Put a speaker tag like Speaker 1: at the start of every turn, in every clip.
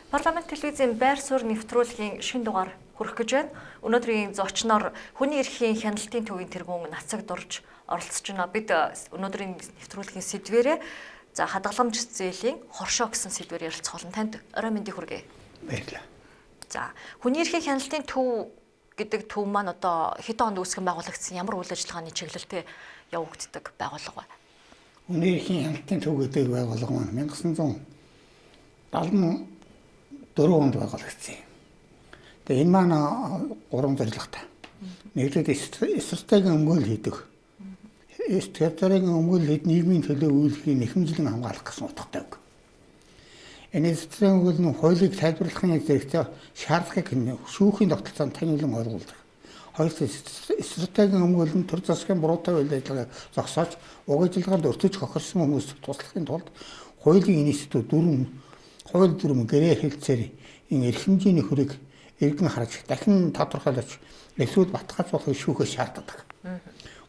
Speaker 1: Парламент телевизийн байр суурь нэвтрүүлгийн шинэ дугаар хүрэх гэж байна. Өнөөдрийн зочноор хүний эрхийн хяналтын төвийн тэргүүн Нацаг Дурж оролцож байна. Бид өнөөдрийн нэвтрүүлгийн сэдвээрээ хадгаламж зээлийн хоршоо гэсэн сэдвээр ярилцах болно. Танд орой мэндийг хүргэе.
Speaker 2: Баярлалаа.
Speaker 1: За, хүний эрхийн хяналтын төв гэдэг төв маань одоо хэдэн онд үүсгэн байгуулагдсан, ямар үйл ажиллагааны чиглэлтэй явагддаг байгууллага вэ?
Speaker 2: Хүний эрхийн хяналтын төв гэдэг байгууллага маань 1974 онд байгуулагдсан юм. Тэгээ энэ маань гурван зорилготой. Нэгдүгээр стратегийн өмгөөл хийдэг. Стратегийн өмгөөл хэд нийгмийн төлөө үйлчлэгийг нэхэмжлэн хамгаалах гэсэн утгатай үг. Энэ стратегийн өмгөөл нь хуулийг тайлбарлахын зэрэгцээ шаардлагыг шүүхийн тогтолцоонд таниулан ойлгуулдаг. Хоёрдугаар стратегийн өмгөөл нь төр засгийн буруутай үйл ажиллагааг зогсоож угаажилгаанд өртөж хохирсон хүмүүст туслахын тулд хуулийн институт хууль дүрм гэрээ хэлцээр энэ эрх хэмжээний хөрөг эргэн харж дахин тодорхойлож эсвэл баталгаажуулахыг шүүхээс шаарддаг.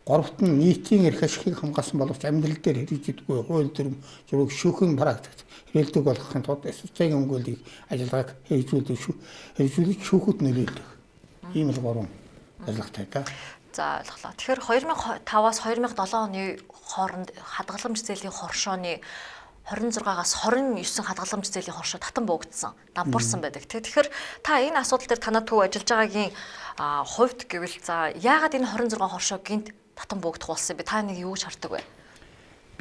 Speaker 2: Гуравт нь нийтийн эрх ашигыг хамгаалсан боловч амьдрал дээр хэрэгжидэггүй хууль дүрм зургийг шүүхийн практикт хэрэглэдэг болгохын тулд стратегийн өмгөөлийг ажиллагааг хэрэгжүүлж шүүхэд нөлөөлдөг. Ийм л гурван зорилготой да.
Speaker 1: За ойлголоо. Тэгэхээр 2005-аас 2007 оны хооронд хадгаламж зээлийн хоршооны 26-аас 29 хадгаламж зээлийн хоршоо татан буугдсан, дампуурсан байдаг. Тэгэхээр та энэ асуудал дээр танад төв ажиллаж байгаагийн хувьд гэвэл за яагаад энэ 26 хоршоо гинт татан буугдах болсон бэ? Та нэг юу гэж хардаг вэ?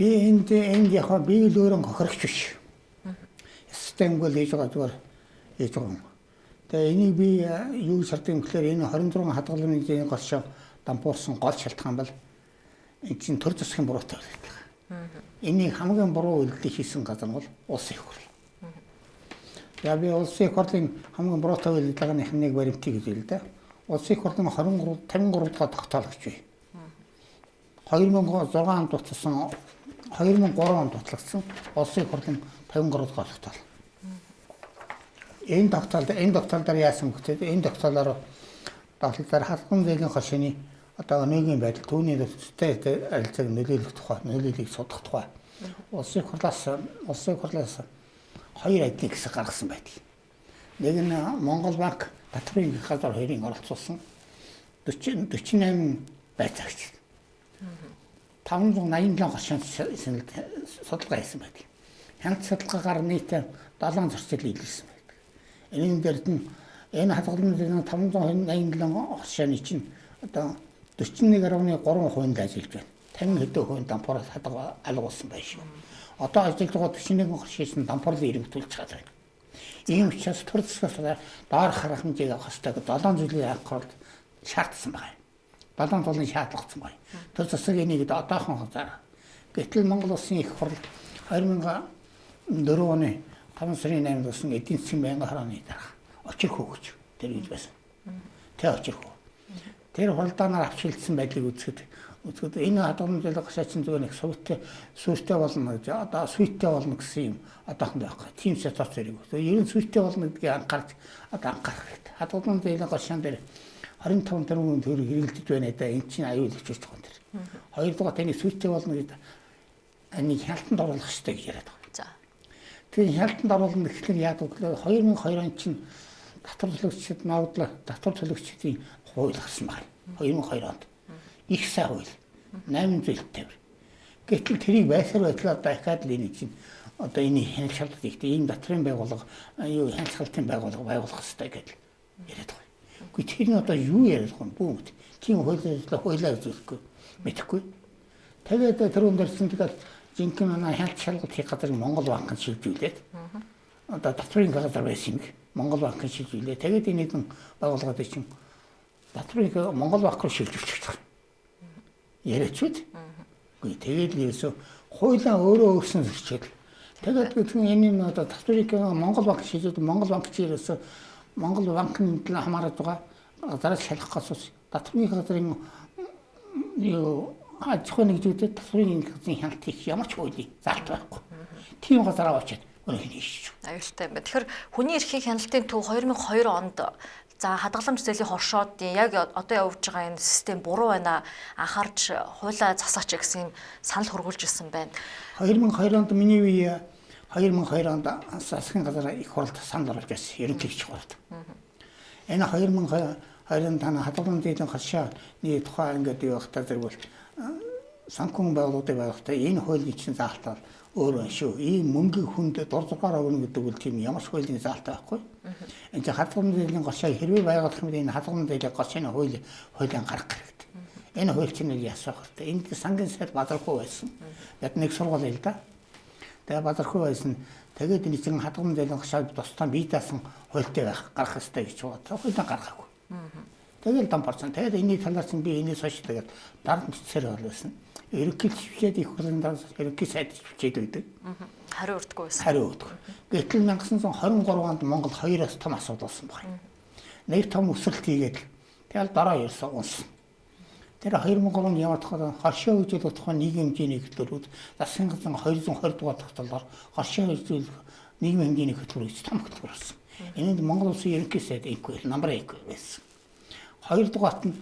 Speaker 2: Би энд яг би л өөрөө хохирогч биш. Системгүй л хийж байгаа зүгээр хийж байгаа юм. Тэгээ энийг би юу гэж хардаг юм гэхээр энэ 26 хадгаламж зээлийн хоршоо дампуурсан гол шалтгаан бол энэ чинь төр засгийн буруутай байдаг. Энийг хамгийн буруу үйлдэл хийсэн газар бол улсын их хурл. За би улсын их хурлын хамгийн буруутай үйлдэлийн нэг баримтыг гэж хэлээ да. Улсын их хурлын 53 дахь тогтоологч бий. 2006 онд дууссан 2003 онд дутлагдсан улсын их хурлын 53 дахь тогтоол. Энэ тогтоолдоор яасан гэвэл энэ тогтоолоор хадгаламж зээлийн хоршооны одоо өнөөгийн байдал түүний төстэй арилцааг нөлөөлөх тухай, нөлөөллийг судах тухай улсын хурлаас хоёр ажлыг хэсэг гаргасан байдаг. Нэг нь Монгол банк татврын газар хоёрын оролцуулсан 48 байцаагч 587 горшин судалгаа хийсэн байдаг. Хяналт судалгаагаар нийт 7 зөрчил илэрсэн байдаг. Энэ дээрд нь энэ хадгаламжийн 587 горшины чинь одоо 41.3% л ажиллаж байна. 50 хэдэн хувийн дампуураас хадгалж алгуулсан байх шүү. Одоо ажиллаж байгаа 41 горшин дампуурлын ирэмтүүлж байгаа. Ийм учраас төр засгаас доор харах хэмжээг авах хэрэгтэй гэж 7 жилийн анхаарал шаардсан байна. 7 толын шаардлагацсан байна. Төр засгийн нэг одоохон хазаар. Гэтэл Монгол Улсын их хурл 2004 оны 5 сарын 8-нд болсон эдийн засгийн байнгын хорооны дараа очир хөөгч тэр гэж байсан. Тэ очир хөө. Тэр хуралдаанаар авчилсан байдлыг үзэхэд энэ хадгаламж зээлийн хоршоо чинь зүгээр нэг сүртэй болно гэж одоо сүйттэй болно гэсэн юм одоохон байхгүй. Тийм ситуац зэрэг. Ер нь сүйттэй болно гэдгийг анхаарч анхаарах хэрэгтэй. Хадгаламж зээлийн хоршоон дээр 25 тэрбум төгрөг хэрэглэж байна да. Энэ чинь аюул өгч байгаа юм тэр. Хоёрдугаар таны сүйттэй болно гэдэг нэг хяналтанд оруулах хэрэгтэй гэж яриад байгаа.
Speaker 1: За.
Speaker 2: Тэгээ хяналтанд оруулах гэхлээр яадаг вэ? 2002 он чинь татвар төлөгчид нуудлаа татвар төлөгчдийн хууль гарсан байна. 2002 онд их сайн хууль 850. Гэтэл тэрийг байсаар байдлаа дахиад л энэ чинь одоо энэ хяналтад ихтэй ийм татрын байгууллага юу хяналтын байгууллага байгуулах хэрэгтэй гэж яриад байгаа. Гэхдээ тэр нь одоо юу яриад байгаа юм бүү. Тийм хуулиар зүйлгүй мэдэхгүй. Тэгээд тэрүүн дэрсэн тэгээд жинхэнэ манай хяналт шалгалт хийх газар Монгол банк нь шилжүүлээд одоо татрын газар байсан юм. Монгол банк нь шилжүүлээ. Тэгээд энэ нэгэн байгууллагад чинь татрыг Монгол банк руу шилжүүлчих гэж байна. Яриачуд. Үгүй тэгээд л ерөөсө хуулиа өөрөө өөрсөн зөрчил. Тэгээд энэ нь одоо татрыг Монгол банк шилжүүлээд Монгол банк чи ерөөсө Монгол банкны хамаарат байгаа газраас шалгах гасус татрын газрын юу аж ахуй нэгжүүдэд татрын газрын хяналт хийх ямар ч хуулийн залт байхгүй. Тийм газар аваачаад өнөөх нь хийчих.
Speaker 1: Аюултай юм байна. Тэгэхээр хүний эрхийн хяналтын төв 2002 онд за хадгаламж зээлийн хоршоодын яг одоо явж байгаа энэ систем буруу байна. Анхаарч хуулаа засаач гэсэн санал хөргүүлж ирсэн байна.
Speaker 2: 2002 онд миний үе 2002 онд засгийн газар их хурлд санал оруулж байсан. Ерөнхийлөгч хурлд. Энэ 2002 онд таны хадгаламжийн зээлийн хашааны тухай ингээд юу багтаа зэрэгвэл санхүүгийн байгууллагуудын байгууллагатай энэ хуулийн чинь заалтаа өөрөө шүү. Ийм мөнгө хүнд дурдгаар өгнө гэдэг үл тийм ямар ч хуулийн заалтай байхгүй. Энэ чинь хадгаламжийн зээлийн гашаа хэрвээ байгуулах юм бол энэ хадгаламжийн зээлийн гашааны хуулийн гарах хэрэгтэй. Энэ хууль чинь ясах хэрэгтэй. Энд сангийн сайд бадархгүй байсан. Яг нэг сургууль л да. Тэгээ бадархгүй байсан. Тэгээд энэ чинь хадгаламжийн зээлийн гашаа тусдаа бие даасан хуультай байх гарах хэрэгтэй гэж бодсон. Хуулийн гаргаагүй. Тэгээд дампарсан. Тэгээд энэний талаар чинь би энэс хойш тэгээд дарамт бичсээр болсон. Ерөнхийдөө их хурлын дараа ерөнхий сайд бичээд байдаг.
Speaker 1: Хариу өрдөггүй байсан.
Speaker 2: Хариу өрдөг. Гэтэл 1923 онд Монгол хоёроос том асуудал болсон байна. Нэг том өсөлт хийгээд тэгэл дараа ерөөсөө унсан. Тэр 2003 онд ямар тухай хоршоо үзүүлэх тухай нийгэм хэмжээний хөтөлбөрүүд засгийн газрын 220 дугаар тогтолцоолоор хоршоо үзүүлэх нийгэм хэмжээний хөтөлбөр том хөтөлбөр болсон. Энэнд Монгол улсын ерөнхий сайд инквер номер 1 байсан. Хоёрдугаарт нь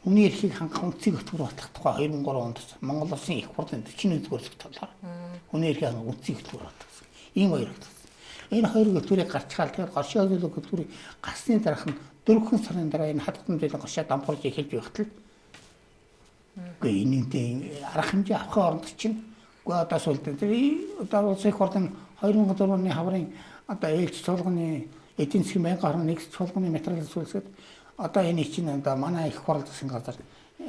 Speaker 2: хүний эрхийг хангах үнцгийг хөтөлбөр батгах тухай 2003 онд Монгол улсын их хурлын 41-р тогтоолоор хүний эрхийг хангах үнцгийг хөтөлбөр батгасан. Ийм хоёр хөтөлбөр. Энэ хоёр хөтөлбөрийг гарчгаал тэгээд горшоо үзүүлэх хөтөлбөрийг гарсны дараах нь 4 сарын дараа энэ хадгаламжийн горшоо дампуурж эхэлж байхад л үгүй энэний арга хэмжээ авахын оронд чинь үгүй одоо сүлд одоо улсын их хурлын 2004 оны хаврын одоо ээлж чуулганы эдийн засгийн байнгын хорон нэгс чуулганы материал зүйлсэд одоо энэ чинь одоо манай их хурл засгийн газар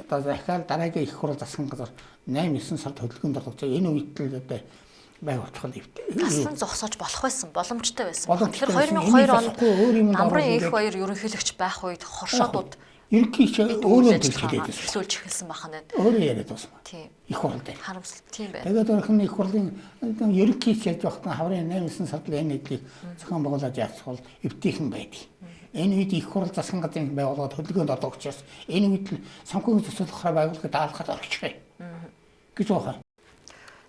Speaker 2: одоо захиал дараагийн их хурл засгийн газар 8-9 сард хөдөлгөөнд ордог. Энэ үед л одоо байгуулах нь
Speaker 1: таслан зогсоож болох байсан, боломжтой байсан. Тэгэхээр 2002 онд намрын их баяр ерөнхийлөгч байх үед хоршоодууд
Speaker 2: ерөнхийдөө өөрөө төлөвлөж
Speaker 1: эхлүүлж эхэлсэн бахна.
Speaker 2: Өөрөө яриад байсан.
Speaker 1: Тийм.
Speaker 2: Их хурлд.
Speaker 1: Харамсалтай тийм байна.
Speaker 2: Тэгээд өөрхөн их хурлын ерөнхийдөө яаж явахдаа хаврын 8-9 сард энэ хэдлийг зохион байгуулаж яах бол эвтийхэн байдаг. Энэ үед их хурл засгийн газрын байгууллагад хөдөлгөөнд ордог учраас энэ үед санхүүгийн зөвшөөрлөөр байгууллагад даалгахад орчихъя гэж байна.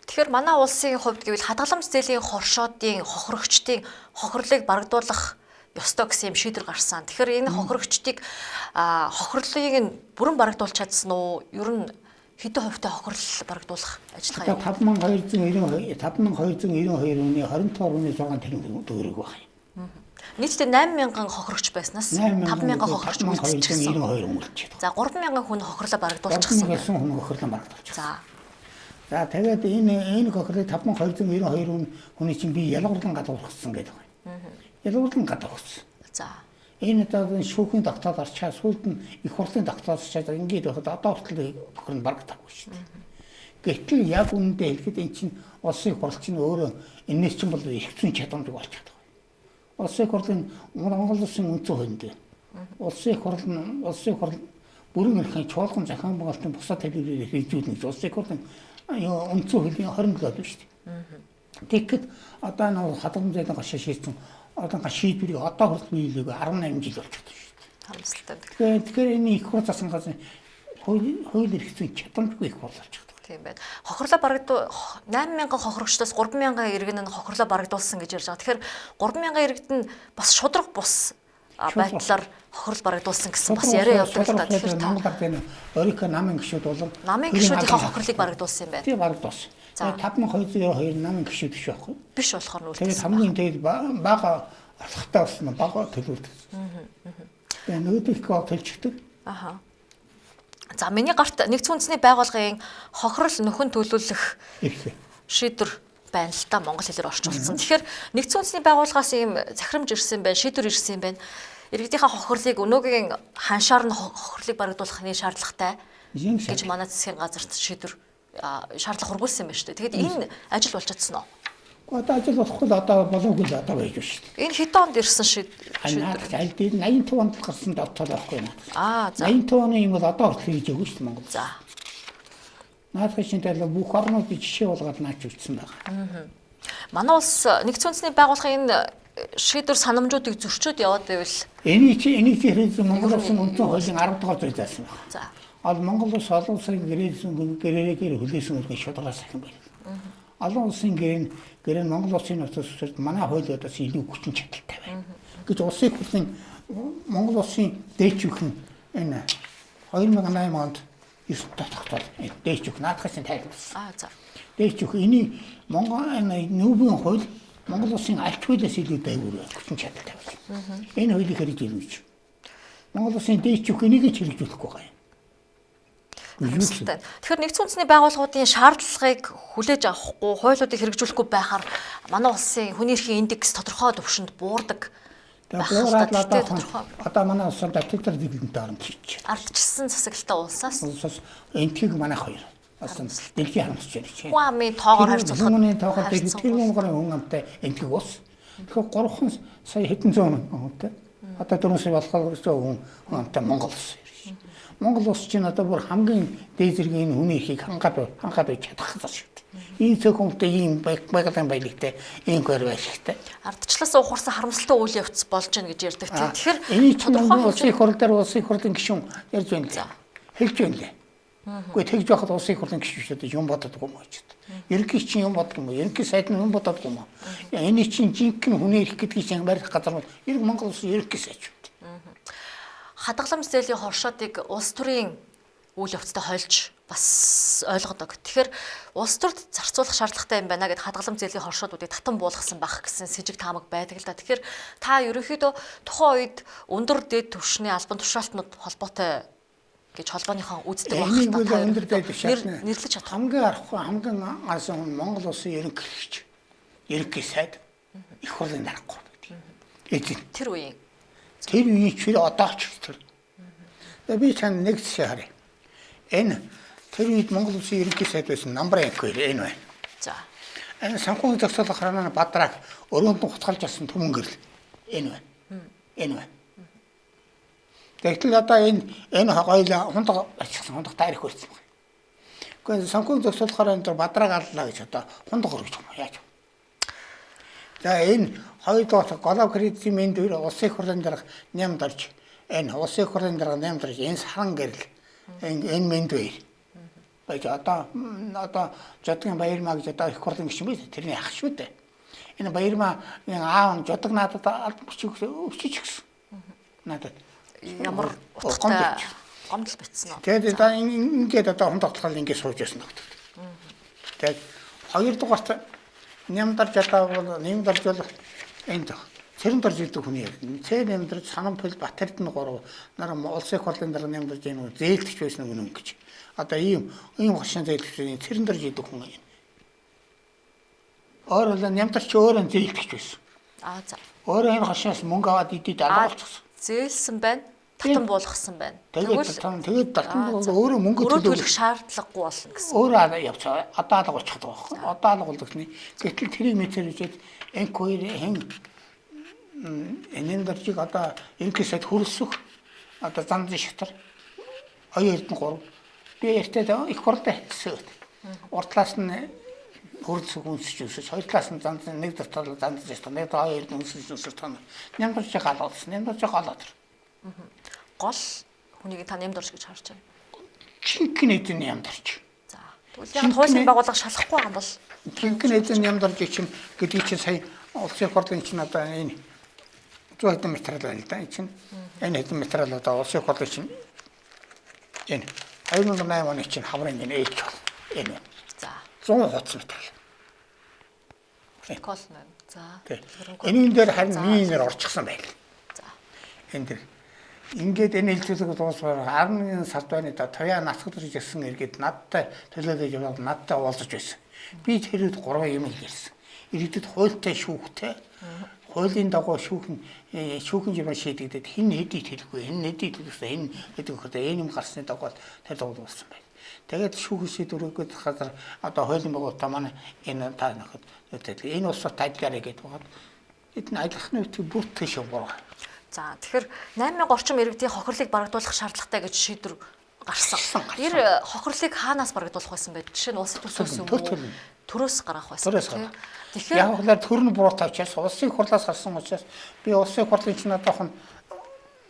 Speaker 1: Тэгэхээр манай улсын хувьд гэвэл хадгаламж зээлийн хоршоодын хохирогчдын хохирлыг барагдуулах ёстой гэсэн юм шийдвэр гарсан. Тэгэхээр энэ хохирогчдыг хохирлыг нь бүрэн барагдуулж чадсан уу? Ер нь хэдэн хувьтай хохирол барагдуулах ажиллагаа юу?
Speaker 2: 5292 оны 22 оны 6 тэрбум төгрөг байна.
Speaker 1: Нийтдээ 8000 хохирогч байснаас 5000 хохирогч үлдчихсэн.
Speaker 2: 92 үлдчихсэн.
Speaker 1: За 3000 хүн хохирлоо барагдуулчихсан.
Speaker 2: 3000 хүн хохирлоо барагдуулчихсан.
Speaker 1: За
Speaker 2: тэгээд энэ хохирлыг 5292 хүний чинь би ялгарлан гадуурхсан гэдэг байна. Ялгарлан гадуурхсан.
Speaker 1: За
Speaker 2: энэ одоо шүүхийн тогтоол орчаа сүүлд нь их хурлын тогтоол орчаад ингээд байхад одоо хүртэл хохирол барагдаагүй шүү дээ. Гэтэл яг үүндээ хэлэхэд эн чинь улсын их хурл чинь өөрөө энэс чинь бол эрхцэн чадамжтай болчиход байна. Улсын их хурлын Монгол улсын үндсэн хуулинд улсын их хурл бүрэн эрхийн чуулган зохион байгуулалтын бусад хэлбэрээр хэрэгжүүлнэ гэж улсын их хурлын үндсэн хуулийн 27 байна шүү дээ. Тэгэхэд одоо нэг хадгаламж зээлийн гашаа шийдсэн одоо шийдвэрийг одоо хүртэл биелээгүй 18 жил болж байна шүү дээ.
Speaker 1: харамсалтай.
Speaker 2: Тэгэхээр энэ их хурл засгийн газрын хууль эрхцэн чадамжгүй их хурл болчиход.
Speaker 1: Тийм байна. Хохирлоо барагдуу 8000 хохирогчдоос 3000 иргэн нь хохирлоо барагдуулсан гэж ярьж байгаа. Тэгэхээр 3000 иргэд нь бас шудраг бус байдлаар хохирол барагдуулсан гэсэн бас яриа явдаг л та. Тэгэхээр
Speaker 2: Монгол ард энэ өөрийнхөө намын гишүүд болон
Speaker 1: намын гишүүдийн хохирлыг барагдуулсан юм байна.
Speaker 2: Тийм барагдуулсан. 5292 намын гишүүд биш байхгүй.
Speaker 1: Биш болохоор нь
Speaker 2: үлдсэн. Тэгээд хамгийн тэгээд бага алхахтаа болсон бага төлөвлөдөг. Тэгээд нөгөөдөх төлчихдөг.
Speaker 1: Аха. За миний гарт нэгдсэн үндэсний байгууллагын хохирол нөхөн төлөвлөх шийдвэр байна л та монгол хэлээр орчуулсан. Тэгэхээр нэгдсэн үндэсний байгууллагаас ийм захирамж ирсэн байна, шийдвэр ирсэн байна. Иргэдийнхээ хохирлыг өнөөгийн ханшаар нь хохирлыг барагдуулахны шаардлагатай гэж манай засгийн газарт шийдвэр шаардлага хургуулсан байна шүү дээ. Тэгэхэд энэ ажил болж чадсан уу?
Speaker 2: Одоо ажил болохгүй л одоо болоогүй л одоо байж шүү дээ.
Speaker 1: Энэ хэдэн онд ирсэн шийдвэр?
Speaker 2: Аль дээр 85 онд гарсан дотоод байхгүй наа.
Speaker 1: За
Speaker 2: 85 оны юм бол одоо хүртэл хийж өгнө шүү дээ Монгол.
Speaker 1: За.
Speaker 2: Наадах чинь тэр бүх орнууд жишээ болгоод наач үлдсэн байгаа.
Speaker 1: Манай улс нэгдсэн үндэсний байгууллагын энэ шийдвэр санамжуудыг зөрчөөд яваад байвал
Speaker 2: энийг хэрэгжүүлсэн Монгол улсын үндсэн хуулийн 10 дугаар зүйл заасан байна.
Speaker 1: За.
Speaker 2: Монгол улс олон улсын гэрээгээр хүлээсэн үргэлж шударгаас ахин байна. Олон улсын гэрээ Монгол улсын нөхцөлд манай хуулиудаас илүү хүчин чадалтай байна. Гэж улсын хурлын Монгол улсын дээчвхэн энэ 2008 онд 9 тогтвол дээч үг наадхаас тайлбарласан.
Speaker 1: За.
Speaker 2: Дээч үг энийг Монгол нүүбийн хууль Монгол улсын аль хуулиас илүү дээгүүр хүчин чадалтай байна. Энэ хуулийг хэрэгжүүлж ирж. Монгол улсын дээч үг энийг ч хэрэгжүүлэхгүй байгаа юм.
Speaker 1: Тэгэхээр нэгдсэн үндэсний байгууллагуудын шаардлагыг хүлээж авахгүй, хуулиудыг хэрэгжүүлэхгүй байхаар манай улсын хүний эрхийн индекс тодорхой түвшинд буурдаг.
Speaker 2: Одоо манай улсад тэтэр дэглэнтэй орнд хийж.
Speaker 1: Ардчилсан засаглалтай улсаас
Speaker 2: энтгийг манай хоёр. Асан дэлхийн харамсч байна.
Speaker 1: Хүн амын тоогоор харьцуулахад
Speaker 2: хүний тоогоор тэрүүн хүн амтай энтгийг ус. Тэгэхээр 3 сая хэдэн зуун хүнтэй. Одоо 4 сая болох хүн амтай Монгол улс. Монгол улс чинь одоо бүр хамгийн дээд зэргийн хүний эрхийг хангаад байж чадах гэж байна. Энэ зөвхөнтэй ийм байгалийн баялагтай ийм гэр байшигтай.
Speaker 1: Ардчлаас ухарсан харамсалтай үйл явц болж гэнэ гэж ярьдаг. Тэгэхээр
Speaker 2: энэ чинь улсын хурал дээр улсын хурлын гишүүн ярьж байна лээ. Хэлж байна лээ. Гэхдээ тэгж байхад улсын хурлын гишүүнүүд юм боддоггүй юм гэж. Ерөнхий чинь юм боддог юм уу? Ерөнхий сайд нь юм боддог юм уу? Энэ чинь жинхэнэ хүний эрх гэдгийг чинь барих газар нь Монгол улсын ерөнхий сайд.
Speaker 1: Хадгаламж зээлийн хоршоодыг улс төрийн үйл явцтай хойлж бас ойлгодог. Тэгэхээр улс төрд зарцуулах шаардлагатай юм байна гэд хадгаламж зээлийн хоршоодуудыг татан буулгасан байх гэсэн сэжиг таамаг байдаг л да. Тэгэхээр та ерөнхийдөө тухайн үед өндөр дэд түвшний албан тушаалтнууд холбоотой гэж холбооныхон үздэг байх.
Speaker 2: Энэ үйл өндөр дэд түвшний
Speaker 1: нэрлэж чадах.
Speaker 2: Хамгийн арахгүй хамгийн асан Монгол улсын ерөнхий сайд их хурлын даргагүй гэдэг.
Speaker 1: Тэр үеийн
Speaker 2: тэр үеийн чир одоо ч тэр. Би чам нэг жишээ харъя. Энэ тэр үед Монгол улсын ерөнхий сайд байсан намбар анх энэ байна.
Speaker 1: За.
Speaker 2: Энэ санхүүгийн зохицуулах харааны бадраг өрөөнд нь хутгалж авсан түмэн гэрэл энэ байна. Энэ байна. Тэгтэл одоо энэ хоёулаа хундаг ачсан хундаг таарих байсан байна. Гэхдээ санхүүгийн зохицуулах харааны дээр бадраг аллаа гэж одоо хундаг өргөж юм яаж. За энэ хоёр дахь голов кредитийн мэнд улсын хурлын дарга нямд орж энэ улсын хурлын дарга нямд орж энэ саран гэрэл энэ мэнд бай. Байж одоо жодгийн Баярмаа гэж одоо их хурлын гишүүн бай тэрний ах шүү дээ. Энэ Баярмаа аав нь жодог надад өвчиж гисэн. Надад
Speaker 1: ямар утгатай гомдол битсэн үү?
Speaker 2: Тэгээд одоо ингээд одоо хундаглал ингээд сууж байсан гэдэг. Тэгээд хоёр дугаарт нямдарж одоо бол нямдарж бол энд цэрэн дорж идэг хүний цэ нямдарж Санампул Батэрдэн 3 нар улсын хурлын дараа нямдарж энэ зээлтгч байсан юм гэж. Одоо ийм хошин зээлтгч цэрэн дорж идэг хүн юм. Өөрөөр нямдарч өөрөө зээлтгч байсан.
Speaker 1: За.
Speaker 2: Өөрөө энэ хошиос мөнгө аваад идэд алга болчихсон.
Speaker 1: Зээлсэн байна. Татан буулгасан байна.
Speaker 2: Тэгээд татан өөрөө мөнгө
Speaker 1: төлөх шаардлагагүй болно гэсэн.
Speaker 2: Өөрөө явцгаа одоо алга болчиход байгаа байхгүй. Одоо алга болгохны гэтэл тэрийг мэдсээр үжээд энквайри энэ дэржиг одоо ерөнхий сайд хөрөлсөх одоо занзын шатар 2-3 би эртээ их хурлаа хэлсэн. Урдлаас нь хөрөлсөх үнсэж өсөж хоёр талаас нь занзын нэг дотор занзын шатар нэг хоёр үнсэж өсөж тань нямдарч галуулсан нямдарч галаад.
Speaker 1: Гол хүнийг та нямдарч гэж харж байна.
Speaker 2: Жинхэнэ эдэн нямдарч.
Speaker 1: За. Тэгвэл яг хуулийн байгууллага шалахгүй юм бол
Speaker 2: жинхэнэ эдэн нямдарч чинь гэдэг чинь сая улсын хурлын чинь одоо энэ 100 хэдэн материал байна л да. Энэ чинь энэ хэдэн материал одоо улсын хурлын чинь энэ 2008 оны чинь хаврын энэ ээлж бол энэ. За. 100 хуудас материал.
Speaker 1: Протокол нь. За.
Speaker 2: Энийн дээр харин минер орчихсан байл. За. Энэ дээр ингээд энэ хэлцүүлэг дуусгаар 11 сард байна да Тоя насгад ирж ирсэн эргээд надтай төлөөлөж яваад надтай уулзаж байсан. Би тэрүүд 3 юм хэлсэн. Иргэдэд хуультай шүүхтэй хуулийн дагуу шүүхэн жимээ шийдэгдээд хин хэдийд хэлэхгүй энэ хэдийд хэлэхгүй энэ гэдэг хөөртэй энэ юм гарсны дагуу тэр дуулсан байна. Тэгээд шүүхэн шийдвэрүүд газар одоо хуулийн байгууллага манай энэ та нөхөд энэ улсад ажиллаарай гэдэг багт эдний ажиллахны үеийг бүрт тийш яваа.
Speaker 1: За тэгэхээр 8000 орчим иргэдийн хохирлыг барагдуулах шаардлагатай гэж шийдвэр гарсан. Тэр хохирлыг хаанаас барагдуулах байсан бэ? Жишээ нь улсын төсвөөс юм уу? Төрөөс гаргах байсан.
Speaker 2: Тэгэхээр яг хөлөөр төрн буруутаа учраас улсын хурлаас гарсан учраас би улсын хурлын чинь одоохон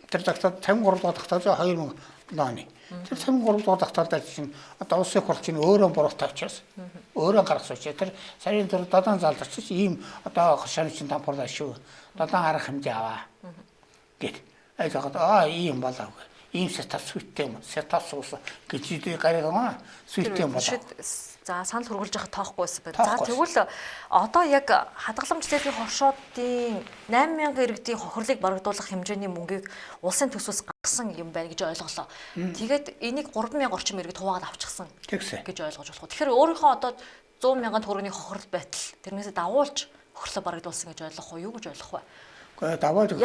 Speaker 2: тэр загтад 53 дахь тагтаа 2000 оны. Тэр 53 дахь тагтаа чинь одоо улсын хурл чинь өөрөө буруутаа учраас өөрөө гаргасан учраас тэр сарын 4 долоон залдарч ийм одоо хашааны чинь тампурлаа шүү. Долоон арга хэмжээ аваа. Гэт. Айзаад ийм болоо. ийм сетап сүйттэй юм. Сетап суус гэж гараа сүйттэй юм байна.
Speaker 1: За санал хургуулж яхад тоохгүй байсан байна. За тэгвэл одоо яг хадгаламж зээлийн хоршоодын 8000 иргэдийн хохирлыг барагдуулах хэмжээний мөнгийг улсын төсвөөс гаргасан юм байна гэж ойлголоо. Тэгээд энийг 3000 орчим иргэд хуваагаад авчихсан гэж ойлгож болох. Тэгэхээр өөрийнхөө одоо 100 мянган төгрөгийн хохирол байтал тэрнээсээ давуулж хохирлоо барагдуулсан гэж ойлгох уу, юу гэж ойлгох вэ?
Speaker 2: Гэхдээ даваад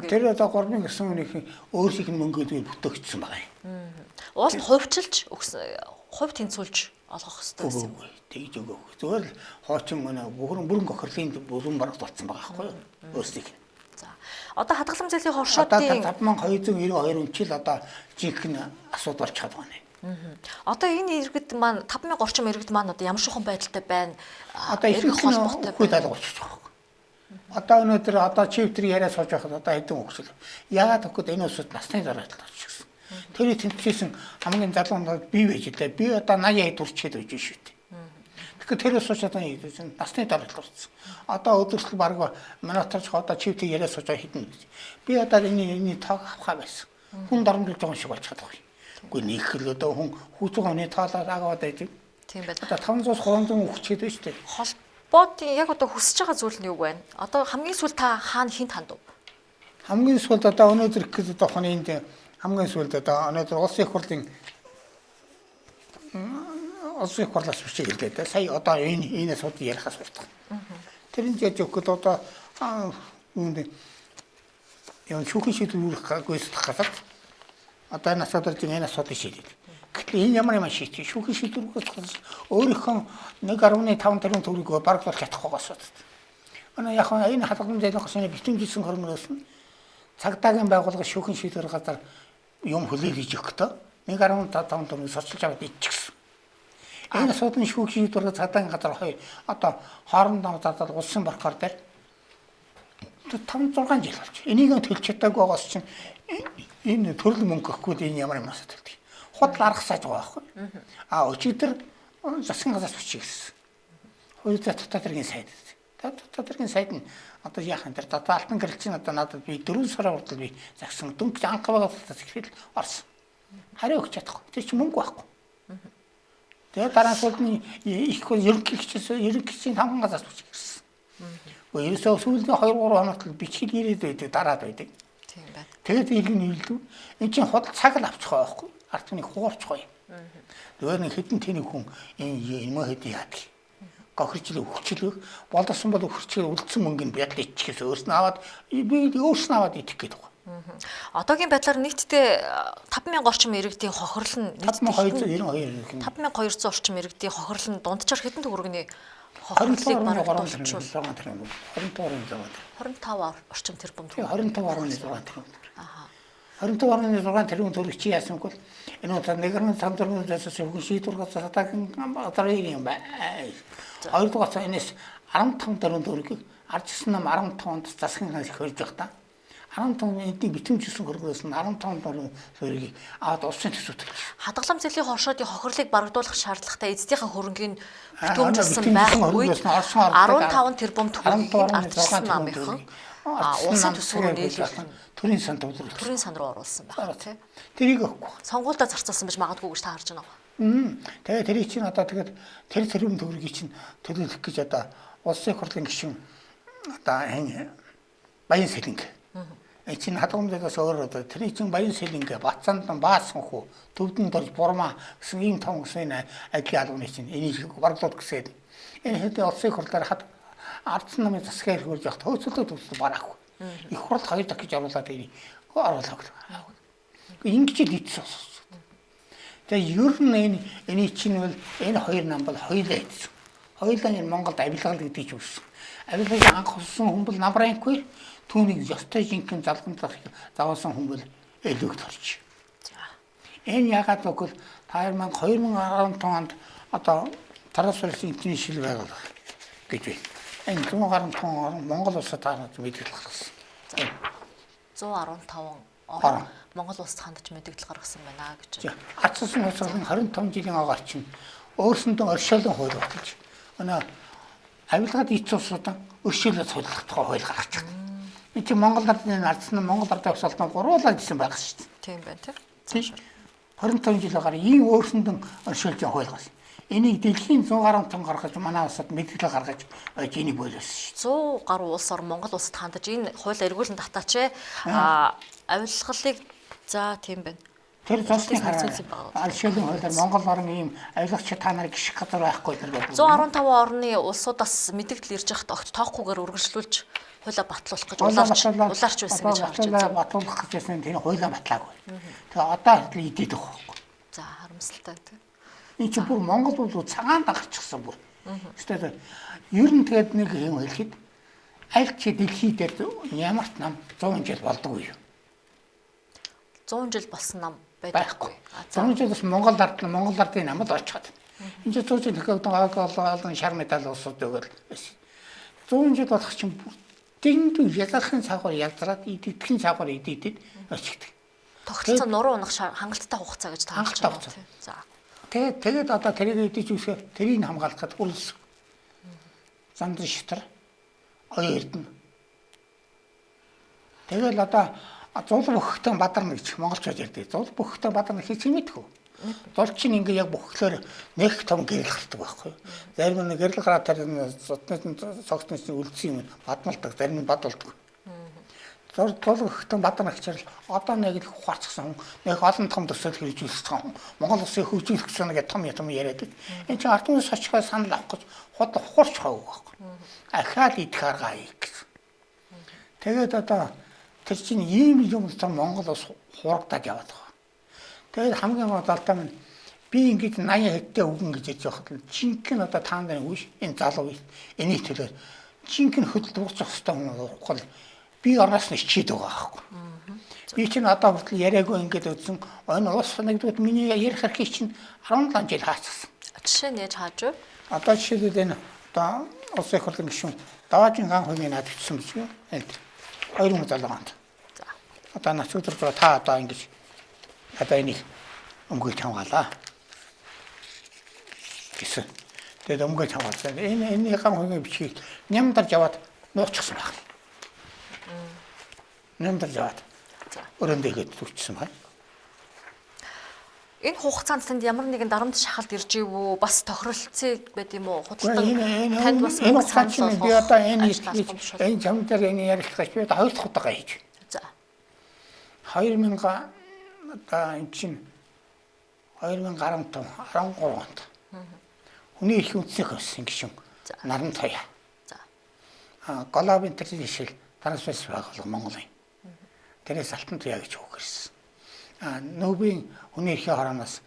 Speaker 2: тэр одоо 3000 гэсэн үнийг өөрсдийнх нь мөнгөд бүтээгдсэн байгаа юм.
Speaker 1: Уус нь хувьчилж хувь тэнцүүлж олгох хэрэгтэй байсан юм.
Speaker 2: Тэгж өгөх. Зүгээр л хоочин манай бүрэн хохирлын бүрэн барагдуулсан байгаа байхгүй юу? Өөрсдийнх нь.
Speaker 1: За. Одоо хадгалам зээлийн хоршоодын
Speaker 2: 5292 үнчил одоо жинхэнэ асуудал болж чадсан байна.
Speaker 1: Одоо энэ иргэд маань 5000 орчим иргэд маань одоо ямар шухан байдалтай байна?
Speaker 2: Одоо их холбоотой байдал болчихж байгаа. Одоо өнөөдөр одоо чивтэр яриа сууж байхад одоо хэдэн өгсөл. Яагаад гэвэл энэ усуд насны дараа талчихсан. Тэр тэмцээсэн хамгийн залуунууд бий байж лээ. Би одоо 80 хүрчээд байж шүү дээ. Тэгэхээр тэр усуд одоо хийсэн насны дараа талчихсан. Одоо өдөртөл баг манайtarч одоо чивтэр яриа сууж байгаа хэдэн. Би одоо энэ тоог авахаа байсан. Хүн дарамтлж байгаа шиг болчиход байгаа юм. Гэхдээ нэг л одоо хүн хүүцэн оны тоолоод агаад байж.
Speaker 1: Тийм байна.
Speaker 2: Одоо 500-300 өгчээд байж шүү дээ.
Speaker 1: Холбоотын яг одоо хүсэж байгаа зүйл нь юу вэ? Одоо хамгийн сүүл та хаана хинт хандв?
Speaker 2: Хамгийн сүүлд одоо өнөөдөр гэхэд одоо хоны энд хамгийн сүүлд одоо өнөөдөр улсын их хурлын улсын их хурлаас бичиг хэлээд сая одоо энэ асуудал ярихаас болдог. Тэрэн яаж өгөхөд одоо үүнд юм шүүхийн шийдвэр гүйцэтгэх газар одоо энэ асуудал чинь энэ асуудал шийдээд. Гэтэл энэ ямар юм шийдэх шүүхийн шийдвэр гүйцэтгэх өөрийнхөө 1.5 тэрбум төгрөгөөр барагдуулах чадахгүй асуудал. Манай яг энэ хадгалам зээлийн хоршооны битэмжсэн хормоноос нь цагдаагийн байгууллага шүүхийн шийдвэр газар юм хүлээл хийж өгөхдөө 1.5 төгрөг сорчилж аваад иччихсэн. Энэ асуудлын шүүхийн шийдвэр цагдаагийн газар хоёр одоо хоорондоо зардал улсын борхоор дээр 5-6 жил болж. Энийг төлж чадаагүй байгаас чинь энэ төрөл мөнгө гэхгүй энэ ямар юм асуу төлдөг. Худал аргасааж байгаа байхгүй. Өчигдөр засгийн газраас бичигсэн. Хоёр татварын сайд. Татварын сайд нь одоо яах юм тэр алтан гэрэлцийн одоо надад би 4 сарын уртл би загсан дөнгөж анхаагаа захирал орсон. Хариу өгч чадахгүй. Тэр чинь мөнгө байхгүй. Тэгээ дараа сүүлд нь их ерөнхийлөгчийн тамган газраас бичигсэн. Ерөөсөө сүүлийн 2-3 хоногт бичгэл ирээд байдаг дараад байдаг.
Speaker 1: Тийм байна.
Speaker 2: Тэгээд иргэн нийлдэв. Энд чинь худал цаг л авчих байхгүй. Ард түмнийг хуурчих гоё. Зүгээр нэг хэдэн тэний хүн энэ юм хэд яадаг. Гохирчлог өвчлөг боловсон бол өвчлөг үлдсэн мөнгөнд бяд иччихээс өөрснөө аваад би өөрснөө аваад идэх гээд байгаа.
Speaker 1: Одоогийн байдлаар нийтдээ 5000 орчим иргэдийн хохирол нь
Speaker 2: 5292
Speaker 1: 5200 орчим иргэдийн хохирол нь дунджаар хэдэн төгрөгийн хохирлыг барагдуулчихвал 25 орчим тэрбум төгрөг.
Speaker 2: 25.6 тэрбум. 25.6 тэрбум төгрөг чи яасан бол энэ удаа 1.5 тэрбумээс шүүхийн шийдвэр газар дараагийн юм байна. Хоёрдугаар энэс 15 тэрбум төгрөгийг арчсан нам 15 онд засгийн ханаас хөрж байх та. 15 эдийн битэмжсэн хөргөөс нь 15 тэрбум төгрөгийг аваад улсын төсөвт төлж.
Speaker 1: Хадгалам зээлийн хоршоодын хохирлыг барагдуулах шаардлагатай эзэдийнхээ хөрөнгийг битүүмжилсэн байх үед 15 тэрбум төгрөгийг арчсан намынхан улсын төсвөөр нийлүүлсэн
Speaker 2: төрийн сан
Speaker 1: руу оруулсан байна тий.
Speaker 2: Тэрийг өгөхгүй.
Speaker 1: Сонгуультай зарцуулсан байж магадгүй гэж та харж байна уу?
Speaker 2: Тэгээ тэрийг чинь одоо тэгээд тэр тэрбум төгрөгийг чинь төлөвлөх гэж одоо улсын хурлын гишүүн одоо энэ Баян Сэлэнг. Эцэг хадгалам зээлээс өөр одоо тэрийг чинь Баян Сэлэнг Батцаанд баасан хүү төвдөн дорж бурмаа гэсэн ийм том гэсэн ажлын албаны чинь энийг баргалууд гэсэн. Энэ хэдийн улсын хурлаар ардсан намын засгаар хөрж явах хөөцөлтөд төсөл барахгүй. Их хурл 2 дахь гэж оруулаад энийг оруулах. Ингэж л ийдсэн. Тэгээ ер нь энэ чинь бол энэ хоёр нам бол хоёулаа ийдсэн. Хоёулаа энэ Монголд авилгал гэдэг чинь үүссэн. Авилгыг анх болсон хүн бол Намрангүй түүнийг ёстой жинхэнэ залгамжлах завсан хүн бол элүүгт орж. Энэ ягаад гэвэл 2015 онд одоо тараас улсын эдийн шил байгуулах гэж байна. Энэ 115 он Монгол улсад хандаж мэдээлэл гаргасан.
Speaker 1: 115 он Монгол улсад хандаж мэдээлэл гаргасан байна гэж.
Speaker 2: Ардсан улс орн 25 жилийн агаар чинь өөрсөндөө оршуулгын хууль баталж. Авилгаад ийц улсуудаа өршөөлөд суулгах тухай хууль гаргачихсан. энэ чинь Монгол ардны алдсан нь Монгол ардын угсаалтанд гуруулаад исэн байгаа шүү дээ.
Speaker 1: Тийм байна тий.
Speaker 2: Тийм. 25 жил агаар ийм өөрсөндөн оршуулж хуйлгасан. Энийг дэлхийн 100 гаруй тонн гаргаж манай улсад мэдээлэл гаргаж энийг бойлуулсан шүү.
Speaker 1: 100 гаруй улс ор Монгол улсад хандаж энэ хууль эргүүлэн татаач авилгалыг за тийм байна.
Speaker 2: Тэр зоосны алшийлын хуулиар Монгол орн ийм авилгач та нарыг гიშх газар байхгүй л байдаг.
Speaker 1: 115 орны улсуудаас мэдээлэл ирж байхад огт тоохгүйгээр үргэлжлүүлж хуулиа батлуулах гэж улаарч байсан гэж харж байна.
Speaker 2: Батлуулах гэж байсан тэр хуулиа батлаагүй. Тэгээ одоо хэдл идээд байгаа байхгүй.
Speaker 1: За харамсалтай тийм.
Speaker 2: Энэ чинь бүр Монгол бол цагаан дагчихсан бүр. Гэхдээ ер нь тэгээд нэг юм хэлэхэд аль ч дэлхий дээр ямар ч нам 100 жил болдоггүй юу.
Speaker 1: 100 жил болсон нам байхгүй.
Speaker 2: 100 жил бас Монгол ардын намд орчиход. Энэ чинь 100 жил олон шар медаль улсууд өгөөл байсан. 100 жил болох чинь бүр дэндүү ялгархын цагаар ялзраад идэвхин цагаар идэвдэд очигддаг.
Speaker 1: Тогтолцоо нуруу унах хангалттай хугацаа гэж таамаглаж байгаа тийм. За.
Speaker 2: Тэгээд одоо тэрийг идэж үсгээ тэрийг хамгаалахад улс зандан шитар оёрдно. Тэгэл одоо зул бөхтөн бадарна гэж монголчууд ярьдаг. Зул бөхтөн бадарна хийж мэдхүү. Зул чинь ингээ яг бөхлөөр нэг том гэрэл гардаг байхгүй. Зарим нь гэрэл гараад тэр зодны цогцны үлдсэн юм бадмалдаг, зарим нь бадуулдаг. Зул бөхтөн бадарна гэчээр одоо нэг их ухаарчсан нэг олон том төсөл хийж үлссэн. Монгол улсыг хөгжүүлэх гэсэн нэг том яриад. Энэ чинь ардын сочхой санал авах гэж хот ухаарч байгаа байхгүй. Ахаал идэх арга гэж. Тэгээд одоо тэр чинь ийм юм том Монгол улс хурагдаад яваад байгаа. Тэгээд хамгийн гол алдаа минь би ингэж 80 хэдтэй өгөн гэж ярьж байхад жинхэнэ одоо таан дээр үгүй энэ залуу эний төлөө жинхэнэ хөдөл дуусах хэрэгтэй хүн ухвал би орноос нь ичээд байгаа байхгүй. Би чинь одоо хүртэл яриаггүй ингэж үзсэн энэ улс нэгдүгээр миний ярих хэрэг чинь 17 жил хаацсан.
Speaker 1: Жишээ нь яаж хааж вэ?
Speaker 2: Одоо жишээлбэл энэ одоо улсын их хурлын гишүүн Даваажин хан хувийн наад бичсэн биз үү? Энд 2007 онд.
Speaker 1: За.
Speaker 2: Одоо нац өдөр та одоо ингэж одоо энийг өмгөөлж хамгаалаа. Гэсэн. Тэгээд өмгөөлж хамгаалсан. Энэ хан хувийн бичгийг нямдарж яваад нууцчихсан байна. Нямдарж яваад. Өрөөндөөгээд зүгчсэн байна.
Speaker 1: Энэ хугацаанд танд ямар нэгэн дарамт шахалт ирж ивүү бас тохиролцсон байд юм уу? Худалдан танд бас
Speaker 2: энэ хугацаанд би одоо энэ зам дээр энэ ярилцлагач би одоо 2 дахь удаа хийж.
Speaker 1: За.
Speaker 2: 2000 одоо энэ чинь 2015 13 онд. Хүний их үндэсний хөссөн гişүн. Наран тоя.
Speaker 1: За.
Speaker 2: Глобал интернэшнл трансферс байгууллага Монголын. Тэрээс алтан туяа гэж өгөрсөн. Нөбийн хүний эрхийн хороноос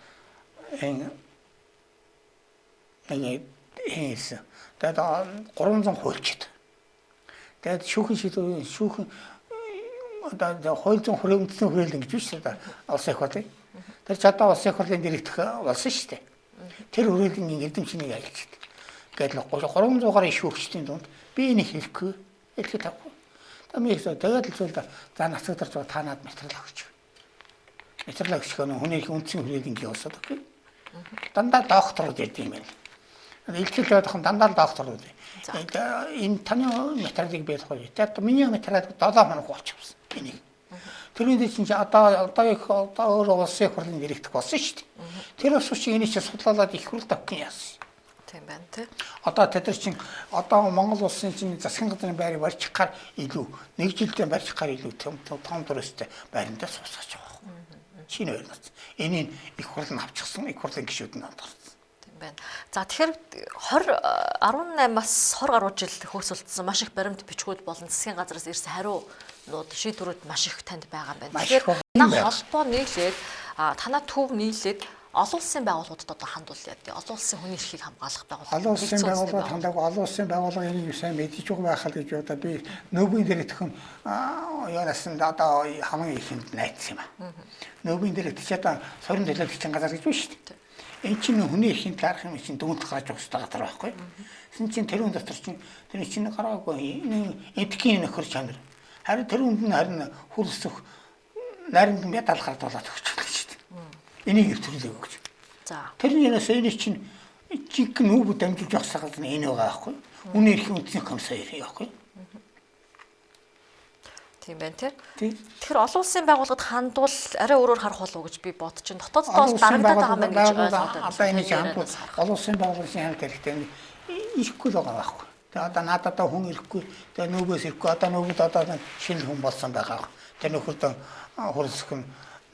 Speaker 2: энэ хийсэн. Тэгээд 300 хуульчид. Тэгээд шүүхэн шийдвэр шүүхэн одоо хууль зүйн хүрээлэндсэн хүрээлэн гэж биш одоо улсын их хурлын. Тэр ч одоо улсын их хурлын дэрэгдэх болсон шүү дээ. Тэр хүрээлэнгийн эрдэмчнийг айлчихэд. Гэтэл 300 гаруй шүүгчдийн дунд би энийг хэлэхгүй хэлэхэд авахгүй. Тэгээд л зүйл за нацагдарч байгаа та над материал өгч. Материал өгч гэнэ хүний их үндсэн хүрээлэнгийн явсад окей. Дандаа докторууд ярьд юм байна. Илтгэл явах дандаа докторууд. Энэ таны материалыг би явах. Тэгээд миний материалыг 7 хоног болчихсон. Энийг. Тэрний чинь одоо өөр улсын хурлын дэрэгдэх болсон шүү дээ. Тэр ус чинь энийг чинь судлаад их хурл тавьсан яасан.
Speaker 1: Тийм байна тий.
Speaker 2: Одоо тэд нар чинь одоо Монгол улсын чинь засгийн газрын байрыг барьчихаар илүү нэг жилдээ барьчихаар илүү том төрөстэй байрандаа суусгаж байгаа. Шинэ байрнаас. Энийг их хурл нь авчихсан, их хурлын гишүүд нь анзаарсан.
Speaker 1: Тийм байна. За тэгэхээр 18-аас 20 гаруй жил хөөсөлдсөн маш их баримт бичгүүд болон засгийн газраас ирсэн хариунууд шийдвэрүүд маш их танд байгаа юм байна. Тэгэхээр холбоо нийлээд танаа төв нийлээд олон улсын байгууллагуудад одоо хандвал яа. Олон улсын хүний эрхийг хамгаалах байгууллага.
Speaker 2: Олон улсын байгууллагууд хандаагүй олон улсын байгууллага энийг сайн мэдэж байгаа байхад гэж одоо би нөбийн дээр итгэн яанаас одоо хамгийн ихэнд найдсан юм аа. Нөбийн дээр итгэж одоо сорин төлөвлөгчийн газар гэж байна шүү дээ. Энэ чинь хүний эрхийн талаарх юм чинь дүнэлт гарч өгсөн газар байхгүй. Тэсэн чинь тэрүүн дотор чинь тэр чинь гараагүй эдгийн нөхөр чанар. Харин тэрүүнд нь харин хүлсэх наринд медаль гард болоод өгч байгаа шүү дээ. Энийг өвтрлээ өгч.
Speaker 1: За.
Speaker 2: Тэрнээс энэ чинь жинхэнэ нүүб дамжуулж явах сагад энэ байгаа байхгүй. Үнэ эрхийн үндэсний комиссар яахгүй.
Speaker 1: Тийм байна тий.
Speaker 2: Тийм.
Speaker 1: Тэгэхээр олон улсын байгууллагад хандвал арай өөрөөр харах болов уу гэж би бодож байна. Дотооддоо бас дарагдаад байгаа юм гэж ойлгоод байна.
Speaker 2: Одоо энэ чинь хандвал олон улсын байгууллагын хамт хэрэгтэй ирэхгүй л байгаа байхгүй. Тэгээ одоо надад хүн ирэхгүй, тэгээ нөгөөс ирэхгүй, одоо нөгөөд одоо шинэ хүн болсон байгаа. Тэгээ нөхөрдөө хурцхан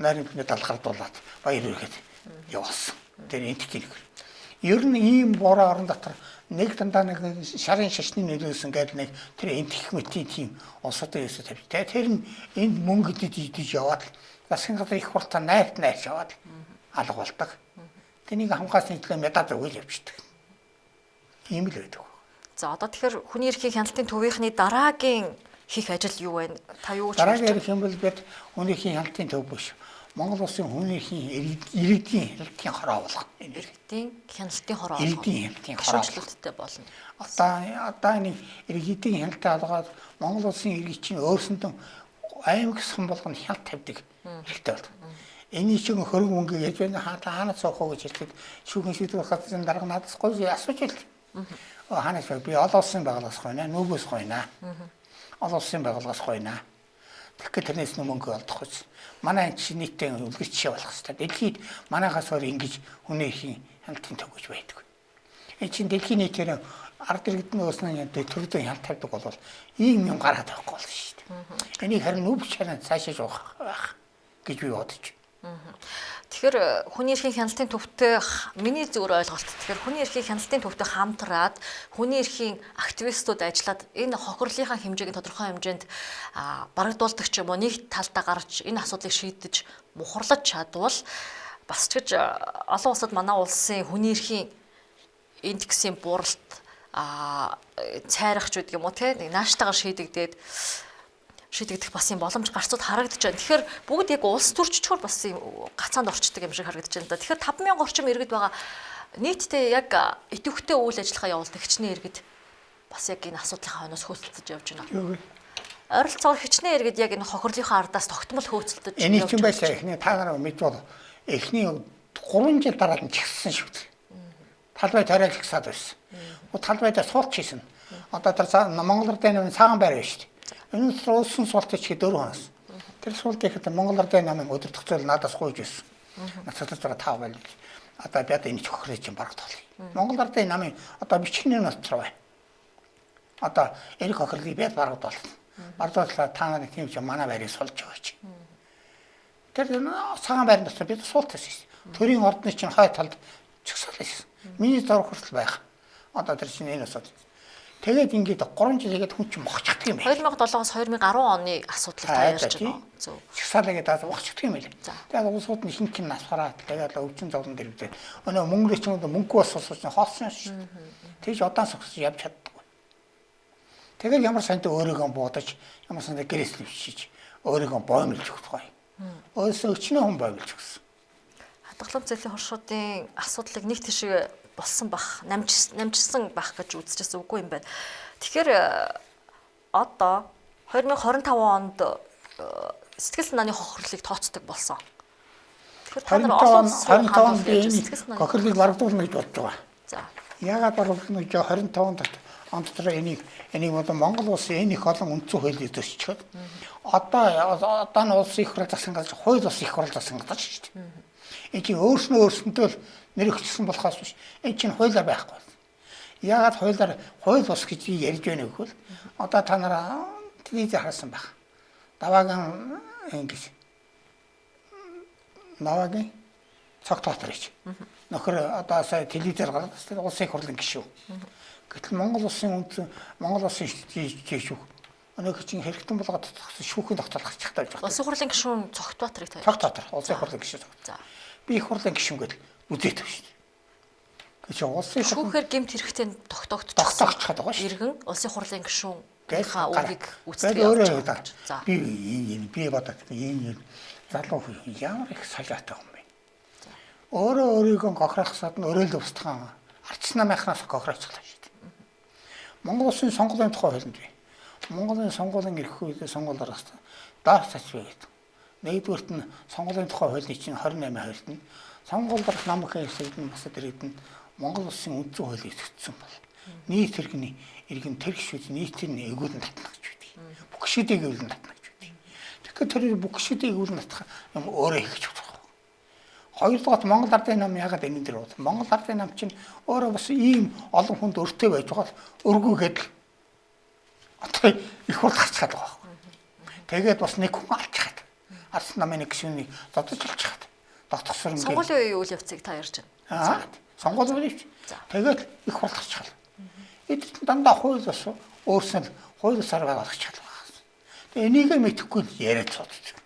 Speaker 2: нарийн бид алгардуулаад баяр үргээд явуулсан. Тэр энтхийг. Ер нь ийм бороо орон дотор нэг дандаа нэг шарын шашны нөлөөс ингээд нэг тэр энтх мэтийн тийм улсуудын ерөөсөө тавьж. Тэр нь энд мөнгө идэж яваад засгийн газар их хурцаа найрт яваад алга болдог. Тэнийг хамгаалсны төлөө медаль өгөөл явчихдаг. Ийм л байдаг.
Speaker 1: За одоо тэгэхээр хүний эрхийн хяналтын төвийнхний дараагийн хийх ажил юу вэ? Та юу гэж
Speaker 2: дараагийн ярих юм бол бид хүний эрхийн хяналтын төв биш. Монгол улсын хүний эрхийн иргэдийн хяналтын хороо болгох.
Speaker 1: Иргэдийн хяналтын хороо болгох.
Speaker 2: Иргэдийн хяналтын хороо
Speaker 1: шүүмжлэлттэй болно.
Speaker 2: Одоо энэ иргэдийн хяналтаа олгоод Монгол улсын иргэд чинь өөрсөндөө аймаг сум болгоно хяналт тавьдаг хэрэгтэй бол. Эний чинь хөрөг мөнгө яаж вэ? Хаанаас авах вэ гэж хэлэхэд шүүхийн шийдвэр газрын дарга надаас гоё асууж байл. Хаанаас би олон улсын байгууллагаас гойно, нөгөөс гойно. Олон улсын байгууллагаас гойно. Тэгэхээр тэрнээс мөнгө олдох гэж. Манай чинь нийтээ үлгэр жишээ болох хэрэгтэй. Дэлхийд манайхаас өөр ингэж хүний эрхийн хяналтын төв гэж байдаг. Энэ чинь дэлхийн нийтээр ард иргэдний өөрснөө төрөлөө хяналт тавьдаг бол ийм юм гараад байхгүй болно шүү дээ. Энийг харин нүб чанаа цаашаа жоох байх гэж би бодож байна.
Speaker 1: Тэгэхээр хүний эрхийн хяналтын төвтэй миний зөвөр ойлголт. Тэгэхээр хүний эрхийн хяналтын төвтэй хамтраад хүний эрхийн активистууд ажиллаад энэ хохирлынхаа хэмжээг тодорхой хэмжээнд барагдуулдаг ч юм уу нэг талдаа гарч энэ асуудлыг шийдэж мухарлаж чадвал бас ч гэж олон улсад манай улсын хүний эрхийн индексийн бууралт цайрах ч гэдэг юм уу те нааштайгаар шийдэгдэх бас юм боломж гарцууд харагдаж байна. Тэгэхээр бүгд яг улс төрччгөр бас юм гацаанд орчдөг юм шиг харагдаж байна. Тэгэхээр 5,000 орчим иргэд байгаа. Нийтдээ яг идэвхтэй үйл ажиллагаа явуулдаг хичнээн иргэд бас яг энэ асуудлынхаа хойноос хөөцөлдөж явж байна. Ойролцоогоор хичнээн иргэд яг энэ хохирлынхаа ардаас тогтмол хөөцөлдөж явж байна.
Speaker 2: Энийг чинь байсаа эхний та нараа мэдвэл эхний 3 жил дараад нь чигссэн шүү дээ. Талбай тариалж гисаад байсан. Талбайдаа суулт хийсэн. Одоо тэр Монгол Ардын цагаан байр байна шүү дээ. Энэ улсын суулт хийхэд 4 хонос. Тэр суулт хийхэд Монгол Ардын намын өдөртөх зүйл надаас гуйж байсан. Нацаад байгаа 5 байл. Одоо бяд энэ чөхрөө чинь барагдтал. Монгол Ардын намын одоо бичгний ноцроо байна. Одоо эрх хохирлыг бяд барагдтал. Бардуулаа та нарын тийм ч манай байрыг сулж байгаа чи. Тэр цагаан байрны дотор бид суулт хийсэн. Төрийн ордны чинь хой талд чигсаал хийсэн. Миний зураг хүртэл байх. Одоо тэр чинь энэ асуудал. Тэгээд ингээд 3 жил хийгээд хүн чинь мохчихдаг юм байна.
Speaker 1: 2007-оос 2010 оны асуудалтай ярьж байгаа.
Speaker 2: Зөв. Чигсаалаа гэдэг мохчихдаг юм байна. Тэгээд улсууд нь хин чин насгараад тэгээд өвчин зовлон дэрвдээ. Өнөө мөнгө чинь мөнгө болсоос хоосон шүү. Тэгж удаан согсож явж чаддаггүй. Тэгээд ямар санд өөрийгөө буудаж, ямар санд гэрээс нэвшиж, өөрийгөө боомлж өгөх гоё. Өөрөөсөө өчнөө хүн боомлж өгсөн.
Speaker 1: Хадгалам зэлийн хоршуудын асуудлыг нэг тийшээ болсон бах, намжсан бах гэж үзчихсэн үгүй юм байна. Тэгэхээр одоо 2025 онд сэтгэл санааны хохирлыг тооцдог болсон. Тэгэхээр та нар олон улсын
Speaker 2: хохирлыг барагдуулна гэж бодож байгаа.
Speaker 1: За.
Speaker 2: Яагаад барагдуулна гэж 25 онд дотор энийг одоо Монгол улсын энэ их олон үндсэн хуулийг төсчөөд одоо нь улсын их хурл засгийн газар хууль улсын их хурл засгийн газар шүү дээ. Энэ чинь өөрснөө нэр өгчсөн болохоос биш. Энэ чинь хуулиар байхгүй. Яагаад хууль ус гэж ярьж байна гэвэл одоо та нараа телевиз харсан байх. Даваагийн ингэж наваагийн цогт дотор гэж. Нөхөр одоо сая телевизээр гараад улсын их хурлын гишүүн. Гэтэл Монгол улсын гишүүн өнөөх чинь хэрэгтэн болгоод шүүхийн тогтоолох чагтааж байна.
Speaker 1: Улсын хурлын гишүүн цогт батрыг тавьж.
Speaker 2: Цогт дотор улсын хурлын гишүүн.
Speaker 1: За.
Speaker 2: Би их хурлын гишүүн гэдэг үзээд байна шүү дээ. Гэж улсын
Speaker 1: шүүхээр гэмт хэрэгтэй
Speaker 2: тогтоогчход байгаа шүү.
Speaker 1: Иргэн улсын хурлын гишүүн
Speaker 2: га
Speaker 1: үгийг
Speaker 2: үүсгэж өөрөө за би бодоод энэ залуу хүн ямар их салаатай юм бэ. Өөрийгөө гохрохсод нь өрөөл устгаан арчсан намынхнаас гохрооцглоо шүү дээ. Монгол улсын сонгуулийн тухай хэлнэ би. Монголын сонгуулийн эрх үеийн сонгуулиураас даар цачвэ гэдэг. Нэгдүгürt нь сонгуулийн тухай хуулийн чинь 28-2-т нь сонгуулиуд намын хэсэгт нь бас дэргэд нь Монгол улсын үндсэн хуулийг зөрчсөн бол нийт иргэн тэрх шүүд нийтийн эгүүл нь татна гэж үүдэг. Бүх шүдэг эгүүл нь татна гэж үүдэг. Тэгэхээр тэр бүх гişүүдийг үл натах юм өөрөө хийж байгаа. Хоёрдугаар Монгол Ардын нам ягаад энэ дээр бол Монгол Ардын нам чинь өөрөө бас ийм олон хүнд өртөө байж байгаа л өргүйгээд л одоо их хурд гарч чаддаг байна. Тэгээд бас нэг хүн алж чад. Арс намын нэг гişүнийг додож алж чад. Дотгосор ингээд
Speaker 1: Сонгуулийн үйл явцыг та ярьж байна.
Speaker 2: Сонгуулийн үйл явц. Тэгээд их хурд гарч чад. Эдгээр дандаа хууль бас өөрснөө хууль сар байгуулах чадвар. Тэгээ энийг мэдэхгүй яриад цоцдог.